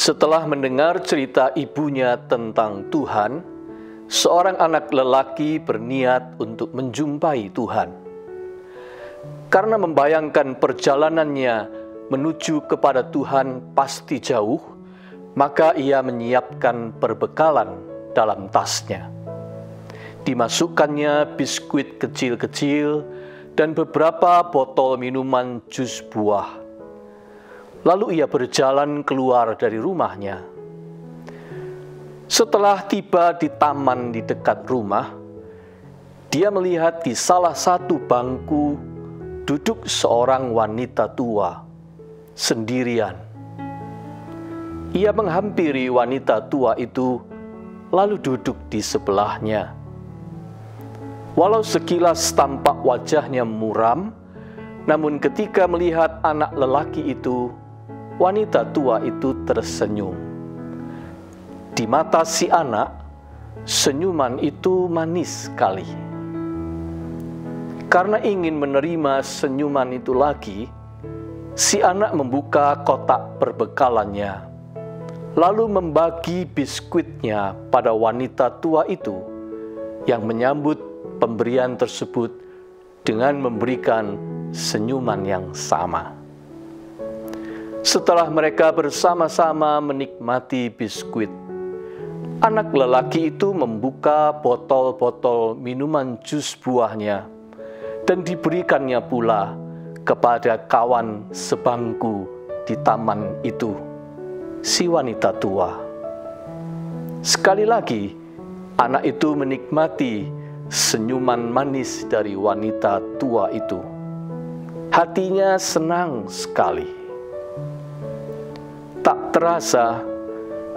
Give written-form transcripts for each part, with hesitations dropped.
Setelah mendengar cerita ibunya tentang Tuhan, seorang anak lelaki berniat untuk menjumpai Tuhan. Karena membayangkan perjalanannya menuju kepada Tuhan pasti jauh, maka ia menyiapkan perbekalan dalam tasnya. Dimasukkannya biskuit kecil-kecil dan beberapa botol minuman jus buah. Lalu ia berjalan keluar dari rumahnya. Setelah tiba di taman di dekat rumah, dia melihat di salah satu bangku duduk seorang wanita tua, sendirian. Ia menghampiri wanita tua itu, lalu duduk di sebelahnya. Walau sekilas tampak wajahnya muram, namun ketika melihat anak lelaki itu, wanita tua itu tersenyum. Di mata si anak, senyuman itu manis sekali. Karena ingin menerima senyuman itu lagi, si anak membuka kotak perbekalannya, lalu membagi biskuitnya pada wanita tua itu, yang menyambut pemberian tersebut dengan memberikan senyuman yang sama. Setelah mereka bersama-sama menikmati biskuit, anak lelaki itu membuka botol-botol minuman jus buahnya dan diberikannya pula kepada kawan sebangku di taman itu, si wanita tua. Sekali lagi, anak itu menikmati senyuman manis dari wanita tua itu. Hatinya senang sekali. Tak terasa,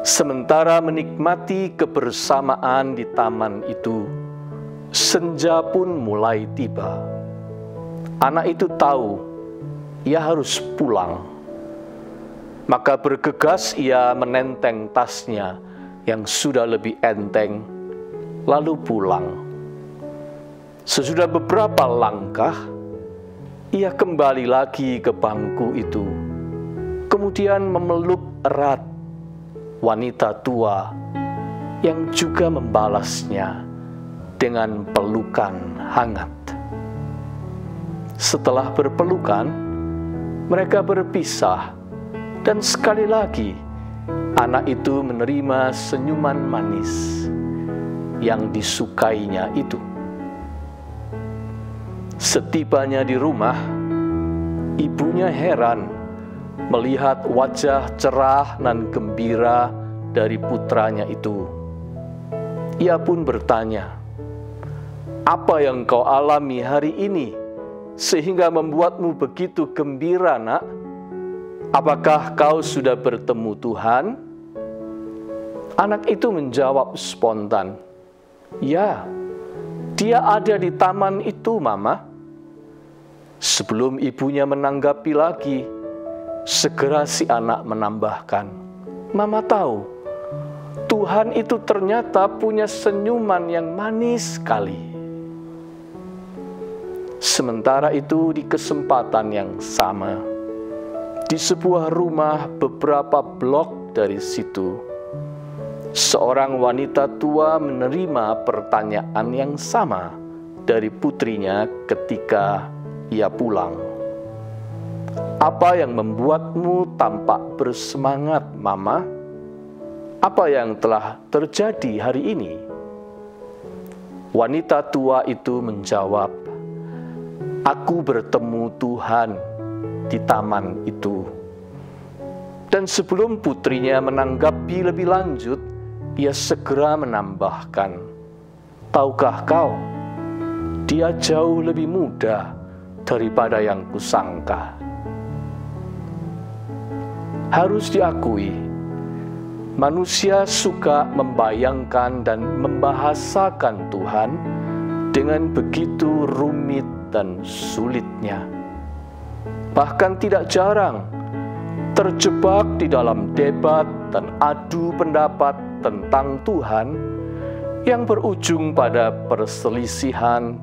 sementara menikmati kebersamaan di taman itu, senja pun mulai tiba. Anak itu tahu ia harus pulang. Maka bergegas ia menenteng tasnya yang sudah lebih enteng, lalu pulang. Sesudah beberapa langkah, ia kembali lagi ke bangku itu. Kemudian memeluk erat wanita tua yang juga membalasnya dengan pelukan hangat. Setelah berpelukan, mereka berpisah dan sekali lagi anak itu menerima senyuman manis yang disukainya itu. Setibanya di rumah, ibunya heran melihat wajah cerah dan gembira dari putranya itu. Ia pun bertanya, "Apa yang kau alami hari ini sehingga membuatmu begitu gembira, nak? Apakah kau sudah bertemu Tuhan?" Anak itu menjawab spontan, "Ya, dia ada di taman itu, Mama." Sebelum ibunya menanggapi lagi, segera si anak menambahkan, "Mama tahu, Tuhan itu ternyata punya senyuman yang manis sekali." Sementara itu di kesempatan yang sama, di sebuah rumah beberapa blok dari situ, seorang wanita tua menerima pertanyaan yang sama dari putrinya ketika ia pulang. "Apa yang membuatmu tampak bersemangat, Mama? Apa yang telah terjadi hari ini?" Wanita tua itu menjawab, "Aku bertemu Tuhan di taman itu." Dan sebelum putrinya menanggapi lebih lanjut, ia segera menambahkan, "Tahukah kau, dia jauh lebih muda daripada yang kusangka." Harus diakui, manusia suka membayangkan dan membahasakan Tuhan dengan begitu rumit dan sulitnya. Bahkan tidak jarang terjebak di dalam debat dan adu pendapat tentang Tuhan yang berujung pada perselisihan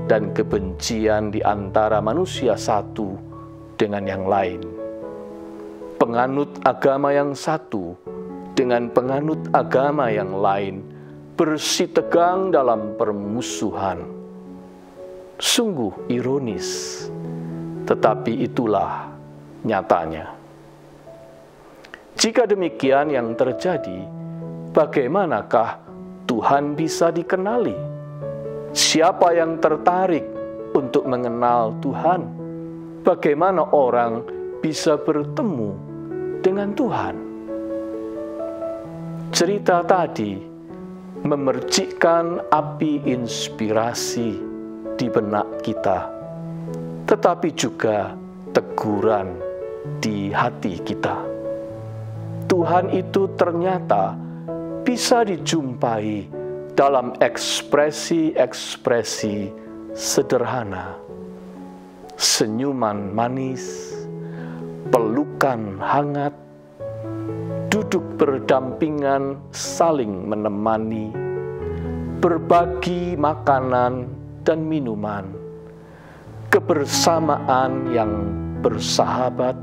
dan kebencian di antara manusia satu dengan yang lain. penganut agama yang satu dengan penganut agama yang lain bersitegang dalam permusuhan. Sungguh ironis, tetapi itulah nyatanya. Jika demikian yang terjadi, bagaimanakah Tuhan bisa dikenali? Siapa yang tertarik untuk mengenal Tuhan? Bagaimana orang bisa bertemu dengan Tuhan? Cerita tadi memercikkan api inspirasi di benak kita, tetapi juga teguran di hati kita. Tuhan itu ternyata bisa dijumpai dalam ekspresi-ekspresi sederhana. Senyuman manis, pelukan hangat, duduk berdampingan saling menemani, berbagi makanan dan minuman, kebersamaan yang bersahabat,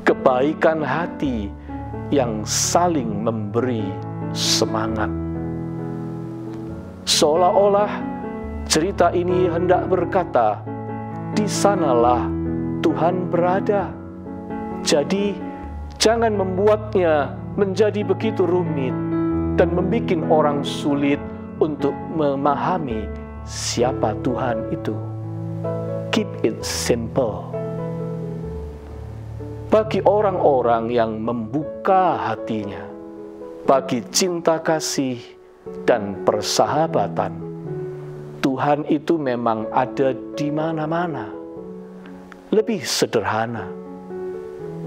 kebaikan hati yang saling memberi semangat. Seolah-olah cerita ini hendak berkata, di sanalah Tuhan berada. Jadi jangan membuatnya menjadi begitu rumit dan membuat orang sulit untuk memahami siapa Tuhan itu. Keep it simple. Bagi orang-orang yang membuka hatinya, bagi cinta kasih dan persahabatan, Tuhan itu memang ada di mana-mana. Lebih sederhana,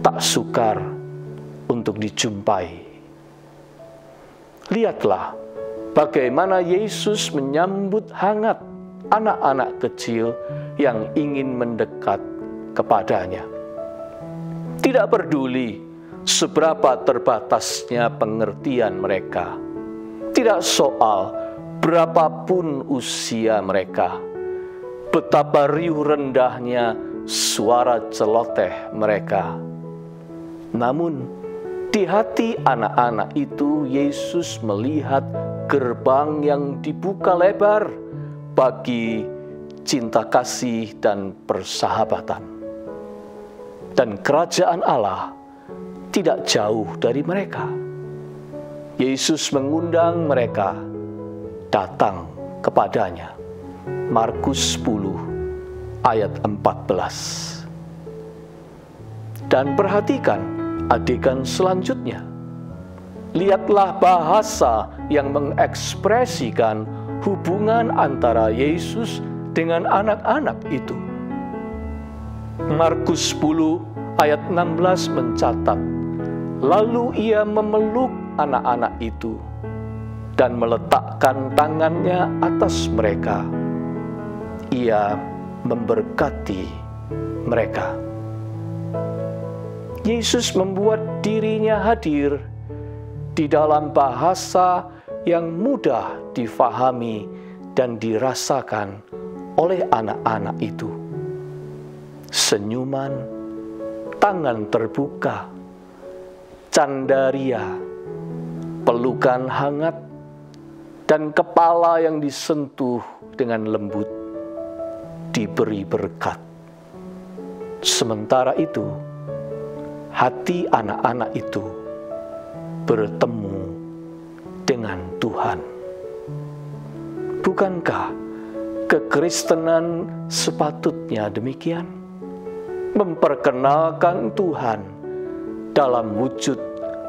tak sukar untuk dijumpai. Lihatlah bagaimana Yesus menyambut hangat anak-anak kecil yang ingin mendekat kepadanya. Tidak peduli seberapa terbatasnya pengertian mereka, tidak soal berapapun usia mereka, betapa riuh rendahnya suara celoteh mereka. Namun, di hati anak-anak itu Yesus melihat gerbang yang dibuka lebar bagi cinta kasih dan persahabatan. Dan kerajaan Allah tidak jauh dari mereka. Yesus mengundang mereka datang kepadanya. Markus 10 ayat 14. Dan perhatikan adegan selanjutnya. Lihatlah bahasa yang mengekspresikan hubungan antara Yesus dengan anak-anak itu. Markus 10 ayat 16 mencatat, lalu ia memeluk anak-anak itu dan meletakkan tangannya atas mereka. Ia memberkati mereka. Yesus membuat dirinya hadir di dalam bahasa yang mudah difahami dan dirasakan oleh anak-anak itu. Senyuman, tangan terbuka, candaria, pelukan hangat, dan kepala yang disentuh dengan lembut, diberi berkat. Sementara itu, hati anak-anak itu bertemu dengan Tuhan. Bukankah kekristenan sepatutnya demikian? Memperkenalkan Tuhan dalam wujud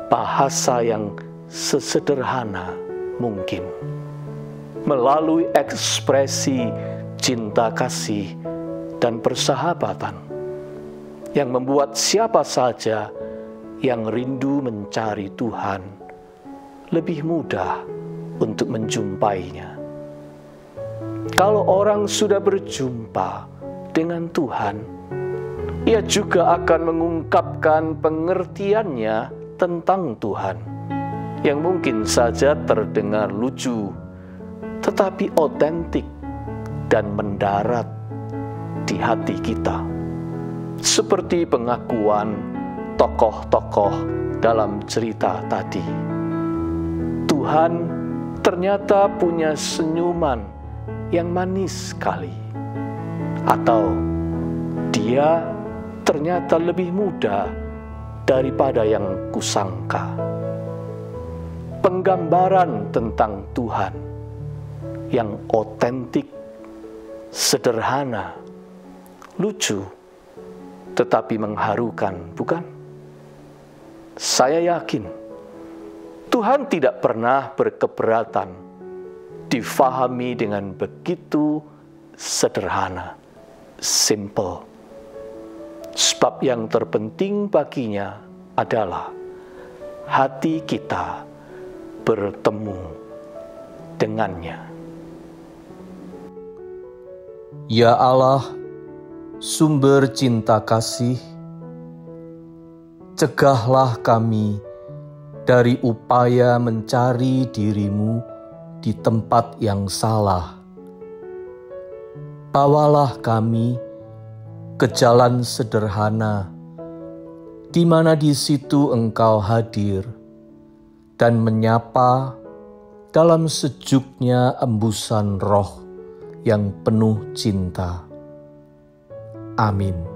bahasa yang sesederhana mungkin, melalui ekspresi cinta kasih dan persahabatan yang membuat siapa saja yang rindu mencari Tuhan lebih mudah untuk menjumpainya. Kalau orang sudah berjumpa dengan Tuhan, ia juga akan mengungkapkan pengertiannya tentang Tuhan, yang mungkin saja terdengar lucu, tetapi otentik dan mendarat di hati kita. Seperti pengakuan tokoh-tokoh dalam cerita tadi. Tuhan ternyata punya senyuman yang manis sekali. Atau Dia ternyata lebih muda daripada yang kusangka. Penggambaran tentang Tuhan yang otentik, sederhana, lucu, tetapi mengharukan, bukan? Saya yakin Tuhan tidak pernah berkeberatan difahami dengan begitu sederhana, simple. Sebab yang terpenting baginya adalah hati kita bertemu dengannya. Ya Allah, sumber cinta kasih, cegahlah kami dari upaya mencari diri-Mu di tempat yang salah. Bawalah kami ke jalan sederhana, di mana di situ Engkau hadir dan menyapa dalam sejuknya embusan roh yang penuh cinta. Amin.